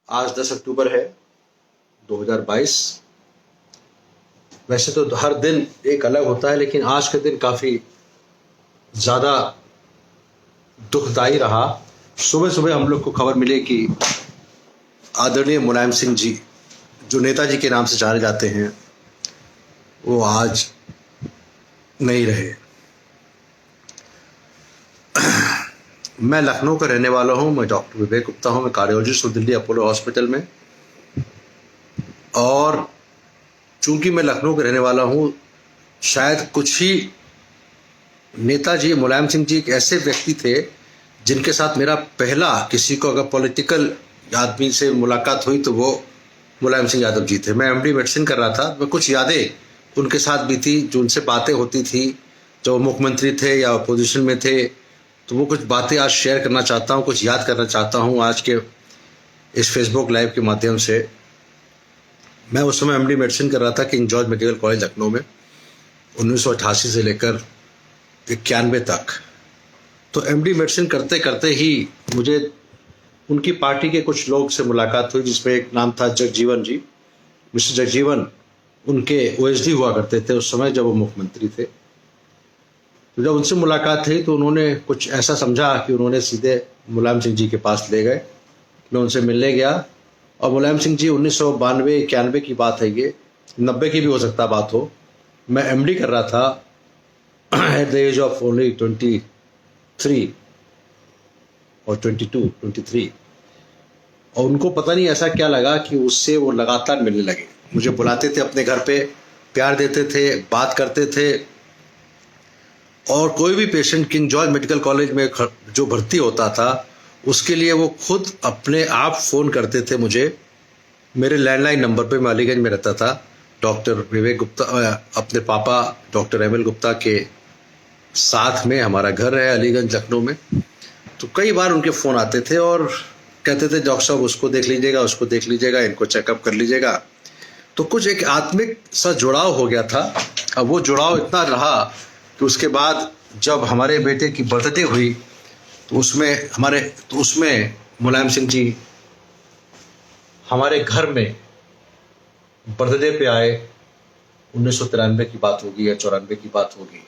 आज 10 अक्टूबर है 2022। वैसे तो हर दिन एक अलग होता है, लेकिन आज का दिन काफ़ी ज़्यादा दुखदाई रहा। सुबह सुबह हम लोग को खबर मिली कि आदरणीय मुलायम सिंह जी, जो नेताजी के नाम से जाने जाते हैं, वो आज नहीं रहे। मैं लखनऊ का रहने वाला हूँ। मैं डॉक्टर विवेक गुप्ता हूँ। मैं कार्डियोलॉजिस्ट हूँ दिल्ली अपोलो हॉस्पिटल में। और चूंकि मैं लखनऊ का रहने वाला हूँ, शायद कुछ ही नेताजी मुलायम सिंह जी एक ऐसे व्यक्ति थे जिनके साथ मेरा पहला किसी को अगर पॉलिटिकल आदमी से मुलाकात हुई तो वो मुलायम सिंह यादव जी थे। मैं एमडी मेडिसिन कर रहा था। मैं कुछ यादें उनके साथ भी थी, जो उनसे बातें होती थी जब मुख्यमंत्री थे या अपोजिशन में थे, तो वो कुछ बातें आज शेयर करना चाहता हूँ, कुछ याद करना चाहता हूँ आज के इस फेसबुक लाइव के माध्यम से। मैं उस समय एमडी मेडिसिन कर रहा था king George medical college Lucknow में 1988 से लेकर 91 तक। तो एमडी मेडिसिन करते करते ही मुझे उनकी पार्टी के कुछ लोग से मुलाकात हुई, जिसमें एक नाम था जगजीवन जी। मिस्टर जगजीवन उनके ओएसडी हुआ करते थे उस समय जब वो मुख्यमंत्री थे। तो जब उनसे मुलाकात थी तो उन्होंने कुछ ऐसा समझा कि उन्होंने सीधे मुलायम सिंह जी के पास ले गए। मैं उनसे मिलने गया और मुलायम सिंह जी 1992 91 की बात है, ये 90 की भी हो सकता बात हो। मैं एमडी कर रहा था at the age of only 23 और 23, और उनको पता नहीं ऐसा क्या लगा कि उससे वो लगातार मिलने लगे। मुझे बुलाते थे अपने घर पे, प्यार देते थे, बात करते थे। और कोई भी patient king George medical college में जो भर्ती होता था, उसके लिए वो खुद अपने आप फ़ोन करते थे मुझे मेरे लैंडलाइन नंबर पे। मैं अलीगंज में रहता था। डॉक्टर विवेक गुप्ता, अपने पापा डॉक्टर एमएल गुप्ता के साथ में हमारा घर है अलीगंज लखनऊ में। तो कई बार उनके फ़ोन आते थे और कहते थे डॉक्टर साहब उसको देख लीजिएगा, उसको देख लीजिएगा, इनको चेकअप कर लीजिएगा। तो कुछ एक आत्मिक सा जुड़ाव हो गया था। अब वो जुड़ाव इतना रहा कि उसके बाद जब हमारे बेटे की बर्थडे हुई तो उसमें मुलायम सिंह जी हमारे घर में बर्थडे पे आए। 1993 की बात होगी या 94 की बात होगी।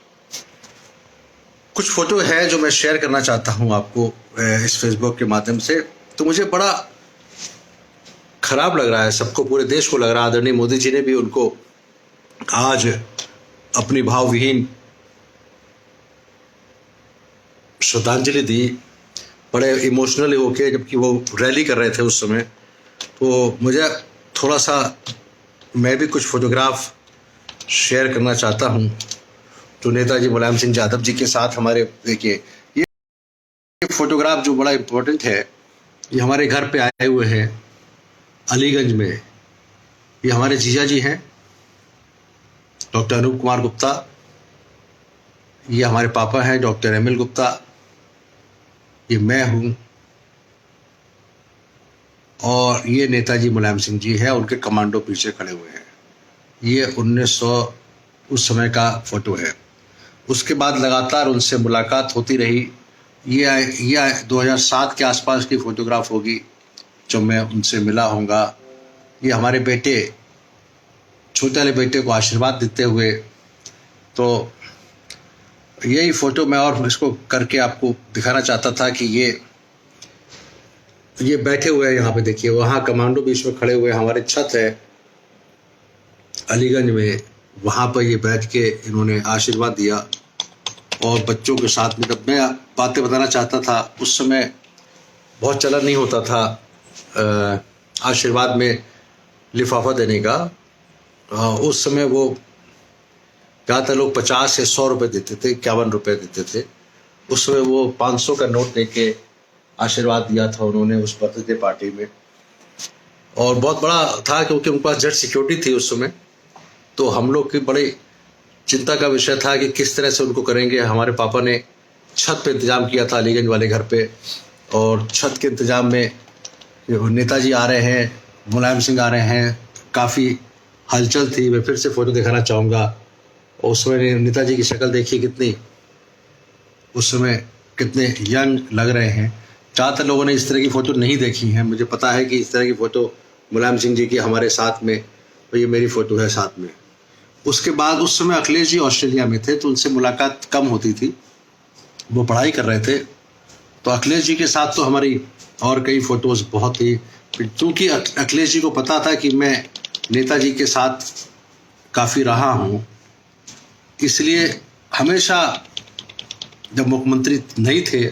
कुछ फोटो है जो मैं शेयर करना चाहता हूं आपको इस फेसबुक के माध्यम से। तो मुझे बड़ा खराब लग रहा है, सबको, पूरे देश को लग रहा है। आदरणीय मोदी जी ने भी उनको आज अपनी भावविहीन श्रद्धांजलि दी, बड़े इमोशनल होके, जबकि वो रैली कर रहे थे उस समय। तो मुझे थोड़ा सा, मैं भी कुछ फोटोग्राफ शेयर करना चाहता हूं जो नेताजी मुलायम सिंह यादव जी के साथ हमारे, देखिए ये फोटोग्राफ जो बड़ा इम्पोर्टेंट है, ये हमारे घर पे आए हुए हैं अलीगंज में। ये हमारे जीजा जी हैं डॉक्टर अनूप कुमार गुप्ता। ये हमारे पापा हैं डॉक्टर एमएल गुप्ता। ये मैं हूं और ये नेताजी मुलायम सिंह जी है। उनके कमांडो पीछे खड़े हुए हैं। ये 1900 उस समय का फोटो है। उसके बाद लगातार उनसे मुलाकात होती रही। ये 2007 के आसपास की फोटोग्राफ होगी जब मैं उनसे मिला होऊंगा। ये हमारे बेटे, छोटे वाले बेटे को आशीर्वाद देते हुए। तो यही फोटो मैं और इसको करके आपको दिखाना चाहता था कि ये बैठे हुए हैं यहाँ पे, देखिए वहाँ कमांडो बीच में खड़े हुए। हमारे छत है अलीगंज में, वहाँ पर ये बैठ के इन्होंने आशीर्वाद दिया। और बच्चों के साथ में, जब मैं बातें बताना चाहता था उस समय बहुत चलन नहीं होता था आशीर्वाद में लिफाफा देने का। उस समय वो ज़्यादातर लोग 50 या 100 रुपये देते थे, 51 रुपये देते थे। उस समय वो 500 का नोट देके आशीर्वाद दिया था उन्होंने उस बर्थडे पार्टी में। और बहुत बड़ा था क्योंकि उनके पास जेट सिक्योरिटी थी उस समय। तो हम लोग की बड़ी चिंता का विषय था कि किस तरह से उनको करेंगे। हमारे पापा ने छत पे इंतज़ाम किया था अलीगंज वाले घर पे, और छत के इंतज़ाम में नेताजी आ रहे हैं, मुलायम सिंह आ रहे हैं, काफ़ी हलचल थी। मैं फिर से फ़ोटो दिखाना चाहूँगा। उस समय नेताजी की शक्ल देखिए कितनी, उस समय कितने यंग लग रहे हैं। ज़्यादातर लोगों ने इस तरह की फ़ोटो नहीं देखी है। मुझे पता है कि इस तरह की फ़ोटो मुलायम सिंह जी की हमारे साथ में, तो ये मेरी फ़ोटो है साथ में। उसके बाद उस समय अखिलेश जी ऑस्ट्रेलिया में थे, तो उनसे मुलाकात कम होती थी, वो पढ़ाई कर रहे थे। तो अखिलेश जी के साथ तो हमारी और कई फ़ोटोज़ बहुत ही, क्योंकि अखिलेश जी को पता था कि मैं नेताजी के साथ काफ़ी रहा हूँ, इसलिए हमेशा जब मुख्यमंत्री नहीं थे,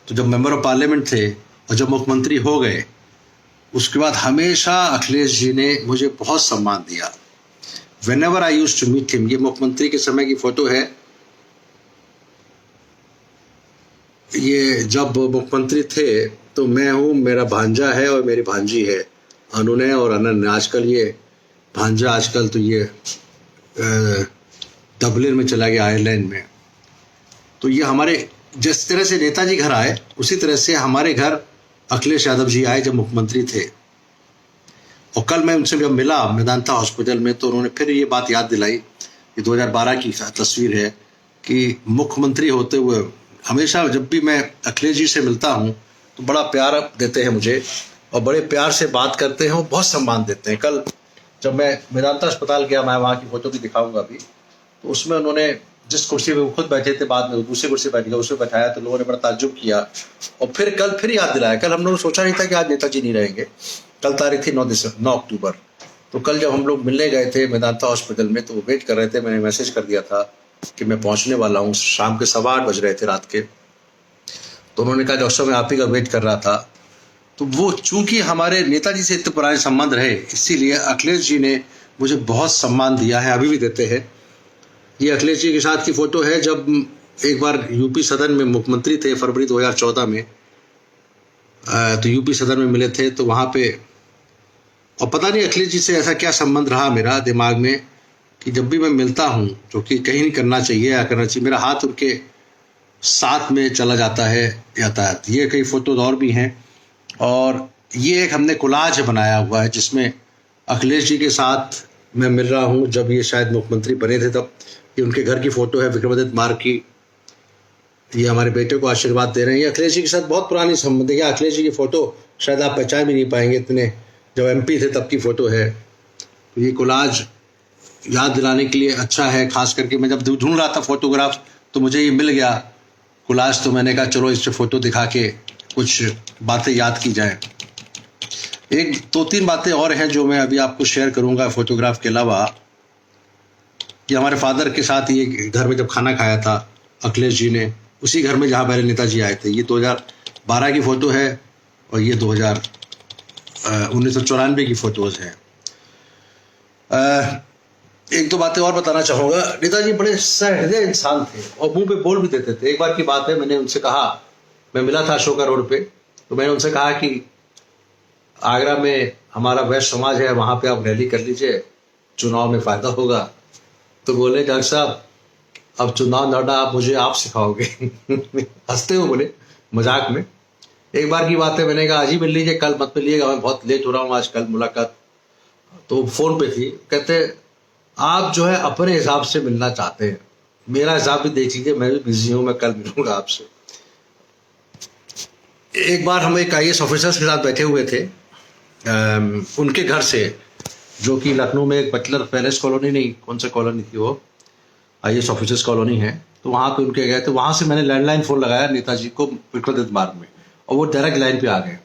तो जब मेंबर ऑफ पार्लियामेंट थे और जब मुख्यमंत्री हो गए, उसके बाद हमेशा अखिलेश जी ने मुझे बहुत सम्मान दिया। Whenever I used to meet him, ये मुख्यमंत्री के समय की फ़ोटो है। ये जब मुख्यमंत्री थे तो मैं हूँ, मेरा भांजा है और मेरी भांजी है अनुनय और अनन्य। आजकल ये भांजा आजकल तो ये डबलिन में चला गया, आयरलैंड में। तो ये हमारे, जिस तरह से नेताजी घर आए उसी तरह से हमारे घर अखिलेश यादव जी आए जब मुख्यमंत्री थे। और कल मैं उनसे जब मिला मेदांता हॉस्पिटल में, तो उन्होंने फिर ये बात याद दिलाई, ये 2012 की तस्वीर है कि मुख्यमंत्री होते हुए हमेशा जब भी मैं अखिलेश जी से मिलता हूँ तो बड़ा प्यार देते हैं मुझे और बड़े प्यार से बात करते हैं और बहुत सम्मान देते हैं। कल जब मैं मेदांता अस्पताल गया, मैं वहाँ की फ़ोटो भी दिखाऊंगा अभी, तो उसमें उन्होंने जिस कुर्सी पे वो खुद बैठे थे, बाद में दूसरी कुर्सी बैठ गया, उसमें बैठाया, तो लोगों ने बड़ा ताज्जुब किया। और फिर कल फिर याद दिलाया। कल हम लोगों ने सोचा नहीं था कि आज नेताजी नहीं रहेंगे। कल तारीख थी 9 अक्टूबर। तो कल जब हम लोग मिलने गए थे मेदांता हॉस्पिटल में, तो वो वेट कर रहे थे। मैंने मैसेज कर दिया था कि मैं पहुंचने वाला हूँ। शाम के 8:15 बज रहे थे रात के। तो उन्होंने कहा डॉक्टर साहब मैं आप ही का वेट कर रहा था। तो वो चूंकि हमारे नेताजी से इतने पुराने संबंध रहे, इसीलिए अखिलेश जी ने मुझे बहुत सम्मान दिया है, अभी भी देते हैं। ये अखिलेश जी के साथ की फ़ोटो है जब एक बार यूपी सदन में मुख्यमंत्री थे, फरवरी 2014 में। तो यूपी सदन में मिले थे, तो वहाँ पे, और पता नहीं अखिलेश जी से ऐसा क्या संबंध रहा मेरा दिमाग में कि जब भी मैं मिलता हूँ, जो कि कहीं नहीं करना चाहिए या करना चाहिए, मेरा हाथ उनके साथ में चला जाता है यातायात। ये कई फ़ोटोज़ और भी हैं। और ये एक हमने कोलाज बनाया हुआ है जिसमें अखिलेश जी के साथ मैं मिल रहा हूँ जब ये शायद मुख्यमंत्री बने थे तब। ये उनके घर की फ़ोटो है, विक्रमादित्य मार्ग की। ये हमारे बेटे को आशीर्वाद दे रहे हैं। ये अखिलेश जी के साथ बहुत पुरानी संबंध है। अखिलेश जी की फ़ोटो शायद आप पहचान भी नहीं पाएंगे, इतने जब MP थे तब की फ़ोटो है। तो ये कोलाज याद दिलाने के लिए अच्छा है। खास करके मैं जब ढूंढ रहा था फ़ोटोग्राफ तो मुझे ये मिल गया कोलाज, तो मैंने कहा चलो इससे फ़ोटो दिखा के कुछ बातें याद की जाएँ। एक 2-3 बातें और हैं जो मैं अभी आपको शेयर करूँगा फ़ोटोग्राफ के अलावा। कि हमारे फादर के साथ ये घर में जब खाना खाया था अखिलेश जी ने, उसी घर में जहाँ पहले नेताजी आए थे। ये 2012 की फ़ोटो है और ये 1994 की फ़ोटोज़ हैं। एक दो बातें और बताना चाहूँगा। नेताजी बड़े सहृदय इंसान थे और मुंह पे बोल भी देते थे। एक बार की बात है, मैंने उनसे कहा, मैं मिला था अशोका रोड पे, तो मैंने उनसे कहा कि आगरा में हमारा वैश्य समाज है, वहाँ पे आप रैली कर लीजिए, चुनाव में फ़ायदा होगा। तो बोले डॉक्टर साहब अब चुनाव लड़ना आप मुझे आप सिखाओगे। हंसते हुए बोले मजाक में। एक बार की बात है, मैंने कहा आज ही मिल लीजिए, कल मत मिलिएगा, मैं बहुत लेट हो रहा हूँ आज, कल मुलाकात। तो फ़ोन पे थी, कहते आप जो है अपने हिसाब से मिलना चाहते हैं, मेरा हिसाब भी देख लीजिए, मैं भी बिजी हूँ, मैं कल मिलूंगा आपसे। एक बार हम एक IAS ऑफिसर्स के साथ बैठे हुए थे उनके घर से, जो कि लखनऊ में एक बटलर पैलेस कॉलोनी, नहीं कौन सा कॉलोनी थी वो, IAS ऑफिसर्स कॉलोनी है। तो वहाँ पे उनके गए, तो वहाँ से मैंने लैंडलाइन फ़ोन लगाया नेताजी को विक्रमादित्य मार्ग में, और वो डायरेक्ट लाइन पे आ गए।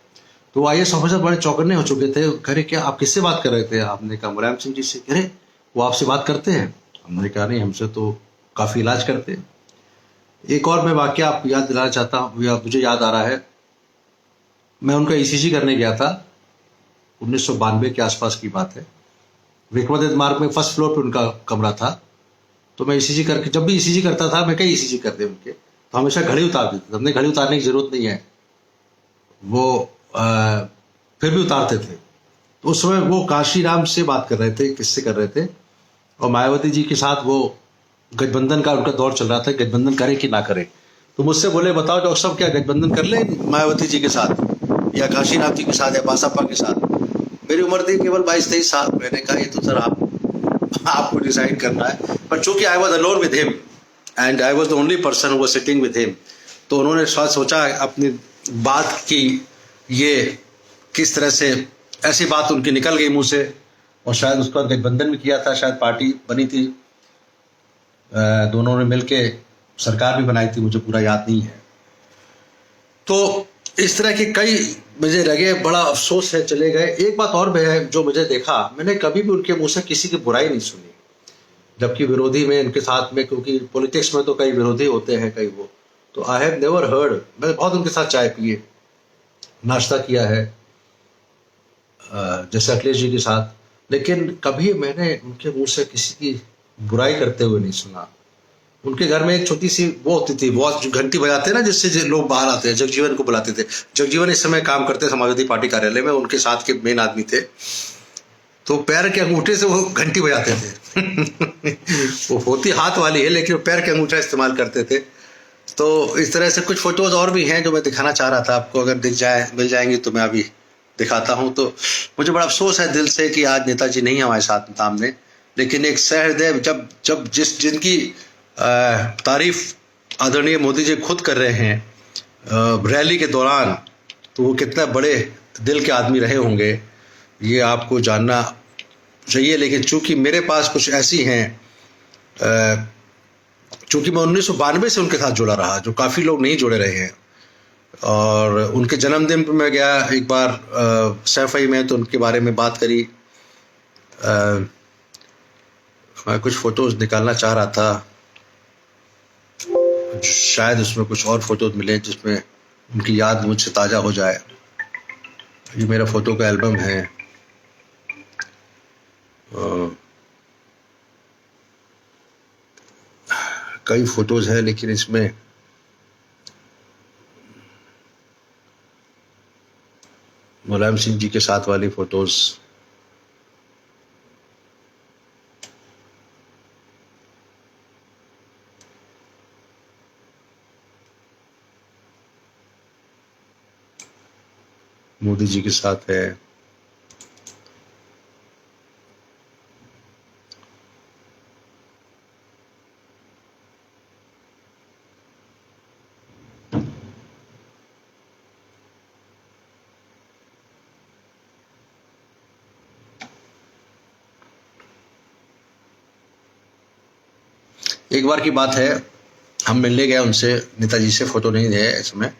तो IAS ऑफिसर बड़े चौकन्ने हो चुके थे। कह रहे क्या आप किससे बात कर रहे थे? आपने कहा मुलायम सिंह जी से। कह रहे वो आपसे बात करते हैं? हमने कहा नहीं, हमसे तो काफ़ी इलाज करते हैं। एक और मैं वाक़या आपको याद दिलाना चाहता हूँ, मुझे याद आ रहा है। मैं उनका ECG करने गया था, 1992 के आसपास की बात है। विक्रमादित्य मार्ग में फर्स्ट फ्लोर पे उनका कमरा था। तो मैं ECG करके, जब भी ECG करता था, मैं कई ECG करते उनके, तो हमेशा घड़ी उतार देते थे। हमने घड़ी उतारने की ज़रूरत नहीं है, वो फिर भी उतारते थे। तो उस समय वो काशीराम से बात कर रहे थे, किससे कर रहे थे, और मायावती जी के साथ वो गठबंधन का उनका दौर चल रहा था, गठबंधन करे कि ना करे। तो मुझसे बोले बताओ डॉक्टर साहब क्या गठबंधन कर ले मायावती जी के साथ या काशीराम जी के साथ या बासपा के साथ? मेरी उम्र थी केवल 22-23 साल। मैंने कहा ये तो सर आपको डिसाइड करना है। पर चूंकि I was alone with him and I was the only person who was sitting with him, तो उन्होंने सोचा अपनी बात की, ये किस तरह से ऐसी बात उनकी निकल गई मुंह से, और शायद उसके बाद गठबंधन भी किया था, शायद पार्टी बनी थी, दोनों ने मिलके सरकार भी बनाई थी, मुझे पूरा याद नहीं है। तो इस तरह के कई मुझे लगे, बड़ा अफसोस है चले गए। एक बात और भी है जो मुझे देखा, मैंने कभी भी उनके मुंह से किसी की बुराई नहीं सुनी, जबकि विरोधी में इनके साथ में, क्योंकि पॉलिटिक्स में तो कई विरोधी होते हैं कई वो, तो आई हैव नेवर हर्ड, मैंने बहुत उनके साथ चाय पिए, नाश्ता किया है, जैसे अखिलेश जी के साथ, लेकिन कभी मैंने उनके मुंह से किसी की बुराई करते हुए नहीं सुना। उनके घर में एक छोटी सी वो होती थी, वो जो घंटी बजाते हैं ना, जिससे लोग बाहर आते हैं, जगजीवन को बुलाते थे। जगजीवन इस समय काम करते समाजवादी पार्टी कार्यालय में, उनके साथ के मेन आदमी थे, तो पैर के अंगूठे से वो घंटी बजाते थे। वो होती हाथ वाली है, लेकिन वो पैर के अंगूठा इस्तेमाल करते थे। तो इस तरह से कुछ फोटोज और भी हैं जो मैं दिखाना चाह रहा था आपको, अगर दिख जाए मिल जाएंगी तो मैं अभी दिखाता हूं। तो मुझे बड़ा अफसोस है दिल से कि आज नेताजी नहीं हमारे साथ सामने, लेकिन एक सहृदय जब जब जिनकी तारीफ आदरणीय मोदी जी खुद कर रहे हैं रैली के दौरान, तो वो कितना बड़े दिल के आदमी रहे होंगे ये आपको जानना चाहिए। लेकिन चूंकि मेरे पास कुछ ऐसी हैं, चूंकि मैं 1992 से उनके साथ जुड़ा रहा, जो काफ़ी लोग नहीं जुड़े रहे हैं, और उनके जन्मदिन पर मैं गया एक बार सैफई में, तो उनके बारे में बात करी। मैं कुछ फोटोज निकालना चाह रहा था, शायद उसमें कुछ और फोटोज मिले जिसमें उनकी याद मुझसे ताज़ा हो जाए। ये मेरा फोटो का एल्बम है, कई फोटोज हैं, लेकिन इसमें मुलायम सिंह जी के साथ वाली फोटोज, मोदी जी के साथ है, एक बार की बात है, हम मिलने गए उनसे, नेताजी से, फोटो नहीं है इसमें।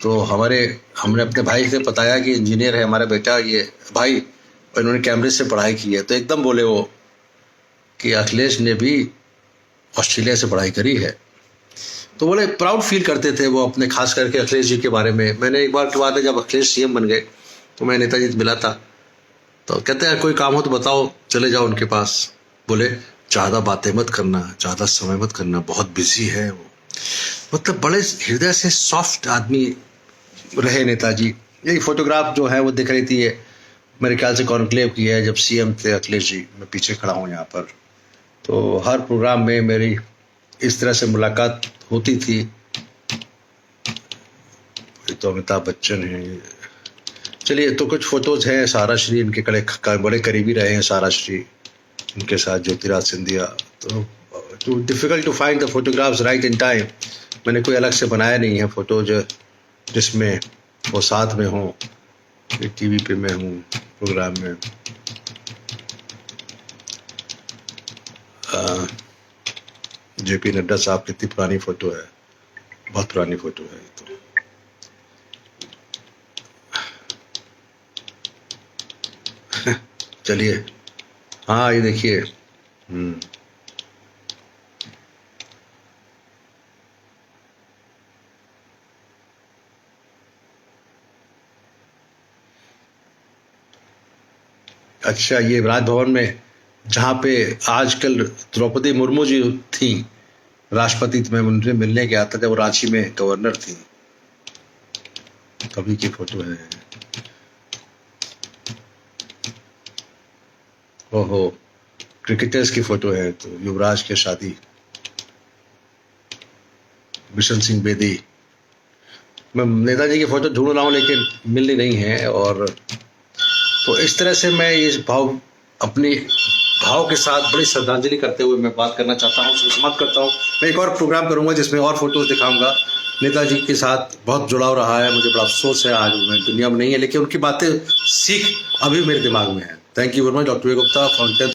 तो हमने अपने भाई से बताया कि इंजीनियर है हमारा बेटा ये भाई, और इन्होंने कैम्ब्रिज से पढ़ाई की है। तो एकदम बोले वो कि अखिलेश ने भी ऑस्ट्रेलिया से पढ़ाई करी है। तो बोले प्राउड फील करते थे वो अपने, खास करके अखिलेश जी के बारे में। मैंने एक बार की बात है, जब अखिलेश सीएम बन गए तो मैं नेताजी से मिला था, तो कहते हैं कोई काम हो तो बताओ, चले जाओ उनके पास। बोले ज़्यादा बातें मत करना, ज़्यादा समय मत करना, बहुत बिजी है वो। मतलब बड़े हृदय से सॉफ्ट आदमी रहे नेताजी। यही फोटोग्राफ जो है वो दिख रही थी, ये मेरे ख्याल से कॉन्क्लेव की है, जब सीएम थे अखिलेश जी। मैं पीछे खड़ा हूँ यहाँ पर। तो हर प्रोग्राम में मेरी इस तरह से मुलाकात होती थी। तो अमिताभ बच्चन है। चलिए, तो कुछ फोटोज हैं सारा श्री, इनके बड़े करीबी रहे हैं सारा श्री, इनके साथ ज्योतिराज सिंधिया। तो difficult to find the photographs right in time. मैंने कोई अलग से बनाया नहीं है फोटोज जिसमें वो साथ में हो। टीवी पे मैं हूँ प्रोग्राम में। जेपी नड्डा साहब, कितनी पुरानी फोटो है, बहुत पुरानी फोटो है। तो चलिए, हाँ ये देखिए। अच्छा, ये राजभवन में जहाँ पे आजकल द्रौपदी मुर्मू जी थी राष्ट्रपति, मैं उनसे मिलने गया था जब वो रांची में गवर्नर थी, तभी की फोटो है। ओहो, क्रिकेटर्स की फोटो है। तो युवराज की शादी, बिशन सिंह बेदी। मैं नेताजी की फोटो ढूंढ रहा हूँ लेकिन मिल नहीं है। और तो इस तरह से मैं इस भाव अपनी भाव के साथ बड़ी श्रद्धांजलि करते हुए मैं बात करना चाहता हूँ, समाप्त करता हूँ। मैं एक और प्रोग्राम करूँगा जिसमें और फोटोज दिखाऊंगा। नेताजी के साथ बहुत जुड़ाव रहा है, मुझे बड़ा अफसोस है आज मैं दुनिया में नहीं है, लेकिन उनकी बातें सीख अभी मेरे दिमाग में है। Thank you very much, doctor Gupta, fountain.